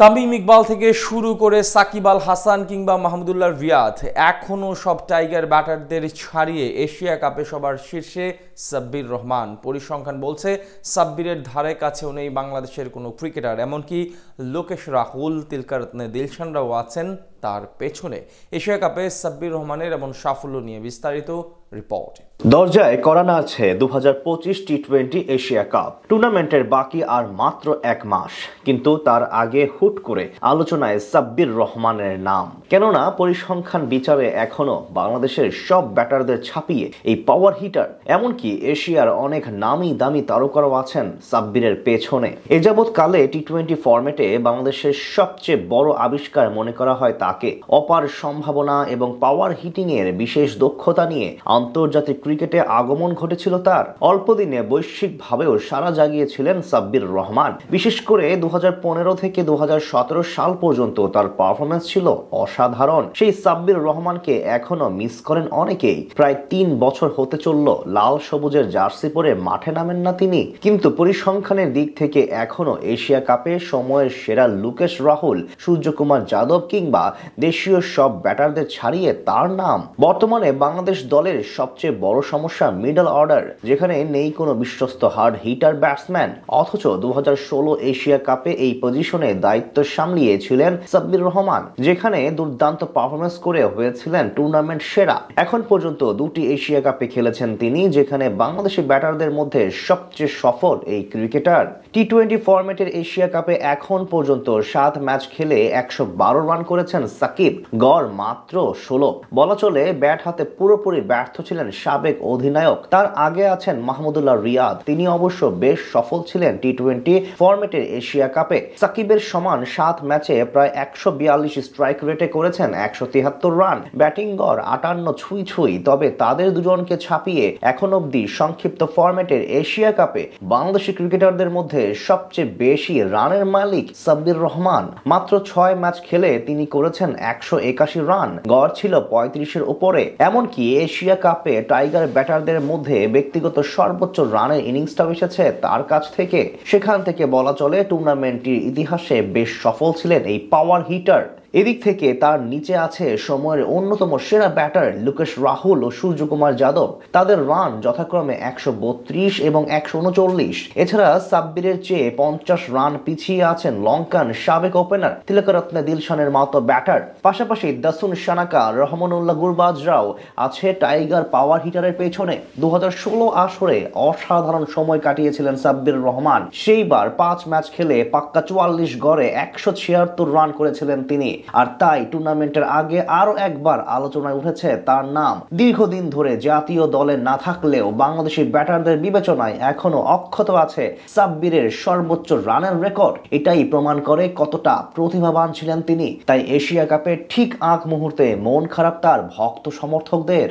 তামিম ইকবাল থেকে শুরু করে সাকিব আল হাসান কিংবা মাহমুদুল্লাহ রিয়াদ এখনও সব টাইগার ব্যাটারদের ছাড়িয়ে এশিয়া কাপে সবার শীর্ষে সাব্বির রহমান। পরিসংখ্যান বলছে সাব্বিরের ধারে কাছেও নেই বাংলাদেশের কোনো ক্রিকেটার, এমনকি লোকেশ রাহুল, তিলকারত্নে দিলশানরাও আছেন তার পেছনে। এশিয়া কাপে সাব্বির রহমানের এমন সাফল্য নিয়ে বিস্তারিত রিপোর্ট। দরজায় করা নাড়ছে 2025 টি-20 এশিয়া কাপ টুর্নামেন্টের বাকি আর মাত্র এক মাস, কিন্তু তার আগে হুট করে আলোচনায় সাব্বির রহমানের নাম। কেননা পরিসংখ্যান বিচারে এখনো বাংলাদেশের সব ব্যাটারদের ছাপিয়ে এই পাওয়ার হিটার, এমনকি এশিয়ার অনেক নামি দামি তারকারাও আছেন সাব্বিরের পেছনে। এ যাবৎকালে টি-20 ফরম্যাটে বাংলাদেশের সবচেয়ে বড় আবিষ্কার মনে করা হয় তাকে। অপার সম্ভাবনা এবং পাওয়ার হিটিং এর বিশেষ দক্ষতা নিয়ে আন্তর্জাতিক ক্রিকেটে আগমন ঘটেছিল তার। অল্প দিনে বৈশ্বিকভাবেও সাড়া জাগিয়েছিলেন সাব্বির রহমান। বিশেষ করে 2015 থেকে 2017 সাল পর্যন্ত তার পারফরমেন্স ছিল অসাধারণ। সেই সাব্বির রহমানকে এখনো মিস করেন অনেকেই। প্রায় 3 বছর হতে চলল লাল সবুজের জার্সি পরে মাঠে নামেন না তিনি, কিন্তু পরিসংখ্যানের দিক থেকে এখনো এশিয়া কাপে সময়ের সেরা লোকেশ রাহুল, সূর্যকুমার যাদব কিংবা দেশীয় সব ব্যাটারদের ছাড়িয়ে তার নাম। বর্তমানে বাংলাদেশ দলের সবচেয়ে বড় সমস্যা মিডল অর্ডার, যেখানে নেই কোনো বিশ্বস্ত হার্ড হিটার ব্যাটসম্যান। অথচ 2016 এশিয়া কাপে এই পজিশনে দায়িত্ব সামলিয়েছিলেন সাব্বির রহমান, যেখানে দুর্দান্ত পারফরমেন্স করে হয়েছিলেন টুর্নামেন্ট সেরা। এখন পর্যন্ত 2টি এশিয়া কাপে খেলেছেন তিনি, যেখানে বাংলাদেশি ব্যাটারদের মধ্যে সবচেয়ে সফল এই ক্রিকেটার। টি-20 ফরম্যাটের এশিয়া কাপে এখন পর্যন্ত 7 ম্যাচ খেলে 112 রান করেছেন সাকিব, গড় মাত্র 16। বলা চলে ব্যাট হাতে পুরোপুরি ব্যর্থ ছিলেন সাবেক অধিনায়ক। তার আগে আছেন মাহমুদুল্লাহ রিয়াদ, তিনি অবশ্য বেশ সফল ছিলেন টি-20 ফরম্যাটের এশিয়া কাপে। সাকিবের সমান 7 ম্যাচে প্রায় 142 স্ট্রাইক রেটে করেছেন 173 রান, ব্যাটিং গড় 58 ছুঁই। তবে তাদের দুজনকে ছাপিয়ে এখন অব্দি সংক্ষিপ্ত ফরম্যাটের এশিয়া কাপে বাংলাদেশি ক্রিকেটারদের মধ্যে সবচেয়ে বেশি রানের মালিক সাব্বির রহমান। মাত্র 6 ম্যাচ খেলে তিনি করেছেন 181 রান, গড় ছিল 35-এর উপরে। এমনকি এশিয়া কাপে টাইগার ব্যাটারদের মধ্যে ব্যক্তিগত সর্বোচ্চ রানের ইনিংসটাও এসেছে তার কাছ থেকে। সেখান থেকে বলা চলে টুর্নামেন্টটির ইতিহাসে বেশ সফল ছিলেন এই পাওয়ার হিটার। এদিক থেকে তার নিচে আছে সময়ের অন্যতম সেরা ব্যাটার লোকেশ রাহুল ও সূর্যকুমার যাদব। তাদের রান যথাক্রমে 132 এবং 139। এছাড়া সাব্বিরের চেয়ে 50 রান পিছিয়ে আছেন লঙ্কান সাবেক ওপেনার তিলকারত্নে দিলশানের মতো ব্যাটার। পাশাপাশি দাসুন সানাকা, রহমানুল্লাহ গুরবাজরাও আছে টাইগার পাওয়ার হিটারের পেছনে। 2016 আসরে অসাধারণ সময় কাটিয়েছিলেন সাব্বির রহমান। সেইবার 5 ম্যাচ খেলে পাক্কা 44 গড়ে 176 রান করেছিলেন তিনি। আর তাই টুর্নামেন্টের আগে আরো একবার আলোচনায় উঠেছে তার নাম। দীর্ঘদিন ধরে জাতীয় দলে না থাকলেও বাংলাদেশি ব্যাটারদের বিবেচনায় এখনো অক্ষত আছে সাব্বিরের সর্বোচ্চ রানের রেকর্ড। এটাই প্রমাণ করে কতটা প্রতিভাবান ছিলেন তিনি। তাই এশিয়া কাপের ঠিক আগ মুহূর্তে মন খারাপ তার ভক্ত সমর্থকদের।